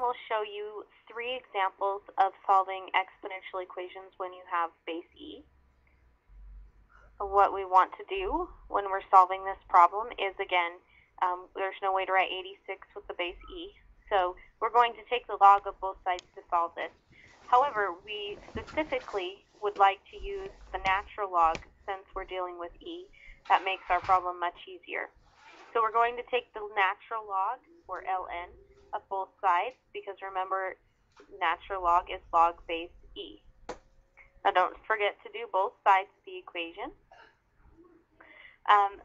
will show you 3 examples of solving exponential equations when you have base e. What we want to do when we're solving this problem is, again, there's no way to write 86 with the base e, so we're going to take the log of both sides to solve this. However, we specifically would like to use the natural log since we're dealing with e. That makes our problem much easier. So we're going to take the natural log, or ln, of both sides, because remember, natural log is log base e. Now don't forget to do both sides of the equation.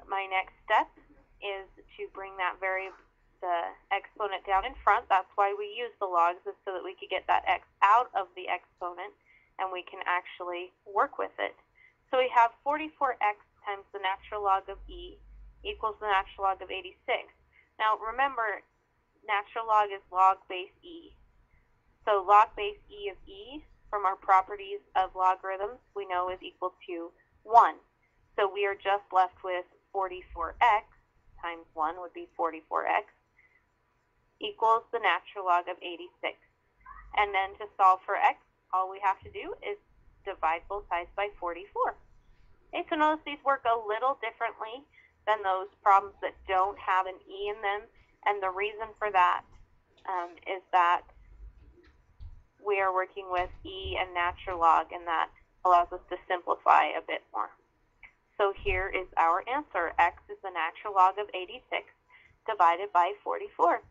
My next step is to bring the exponent down in front. That's why we use the logs, is so that we could get that x out of the exponent and we can actually work with it. So we have 44x times the natural log of e equals the natural log of 86. Now remember, natural log is log base e. So log base e of e, from our properties of logarithms, we know is equal to 1. So we are just left with 44x times 1 would be 44x equals the natural log of 86. And then to solve for x, all we have to do is divide both sides by 44. Okay, so notice these work a little differently than those problems that don't have an e in them, and the reason for that is that we are working with e and natural log, and that allows us to simplify a bit more. So here is our answer. X is the natural log of 86 divided by 44.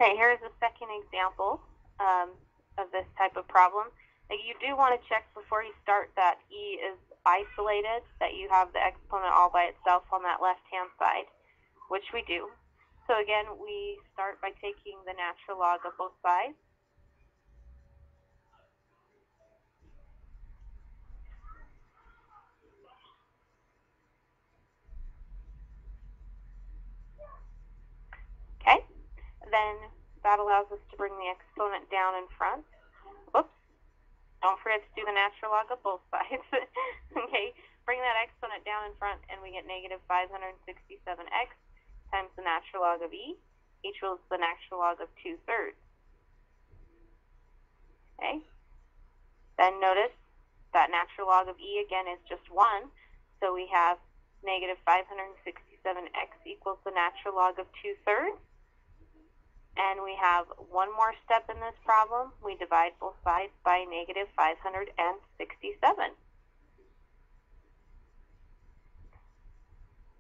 Okay, here's a second example of this type of problem. Now, you do want to check before you start that e is isolated, that you have the exponent all by itself on that left-hand side, which we do. So again, we start by taking the natural log of both sides. Okay, then that allows us to bring the exponent down in front. Whoops, don't forget to do the natural log of both sides. Okay, bring that exponent down in front and we get negative 567x times the natural log of e equals the natural log of 2/3. Okay, then notice that natural log of e again is just 1, so we have negative 567x equals the natural log of 2/3. And we have one more step in this problem. We divide both sides by negative 567.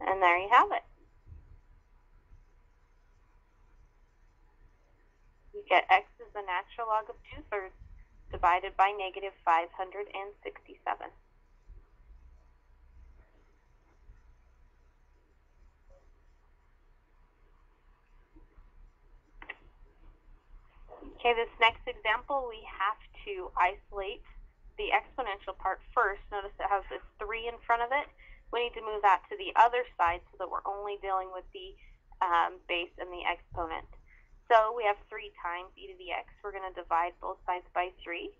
And there you have it. You get x is the natural log of 2/3 divided by negative 567. Okay, this next example, we have to isolate the exponential part first. Notice it has this 3 in front of it. We need to move that to the other side so that we're only dealing with the base and the exponent. So we have 3 times e to the x. We're going to divide both sides by 3.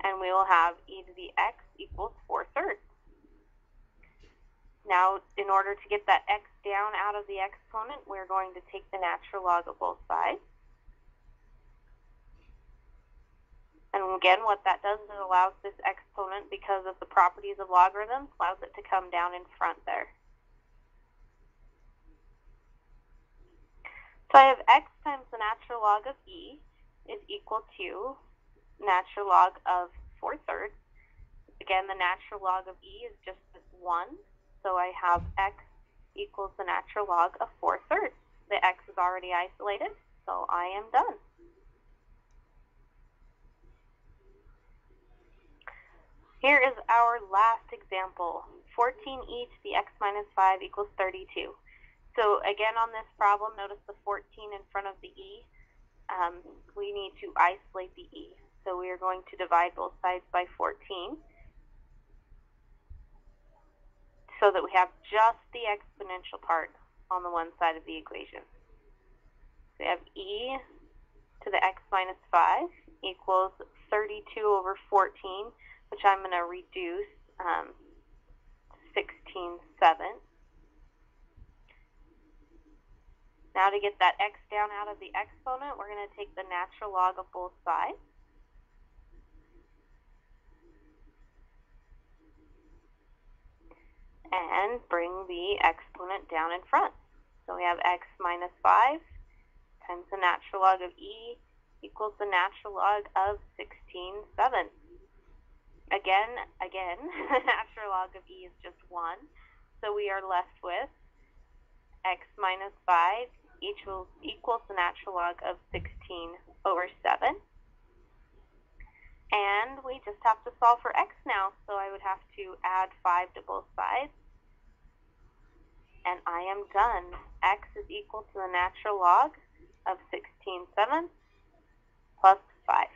And we will have e to the x equals 4/3. Now, in order to get that x down out of the exponent, we're going to take the natural log of both sides. And again, what that does is it allows this exponent, because of the properties of logarithms, allows it to come down in front there. So I have x times the natural log of e is equal to natural log of 4/3. Again, the natural log of e is just 1, so I have x equals the natural log of 4/3. The x is already isolated, so I am done. Here is our last example. 14e to the x minus 5 equals 32. So again, on this problem, notice the 14 in front of the e. We need to isolate the e. So we are going to divide both sides by 14 so that we have just the exponential part on the one side of the equation. So we have e to the x minus 5 equals 32 over 14, which I'm going to reduce Now to get that x down out of the exponent, we're going to take the natural log of both sides. And bring the exponent down in front. So we have x minus 5 times the natural log of e equals the natural log of 16/7. Again, the natural log of e is just 1. So we are left with x minus 5 equals the natural log of 16/7. And we just have to solve for x now. So I would have to add 5 to both sides. And I am done. X is equal to the natural log of 16/7 plus 5.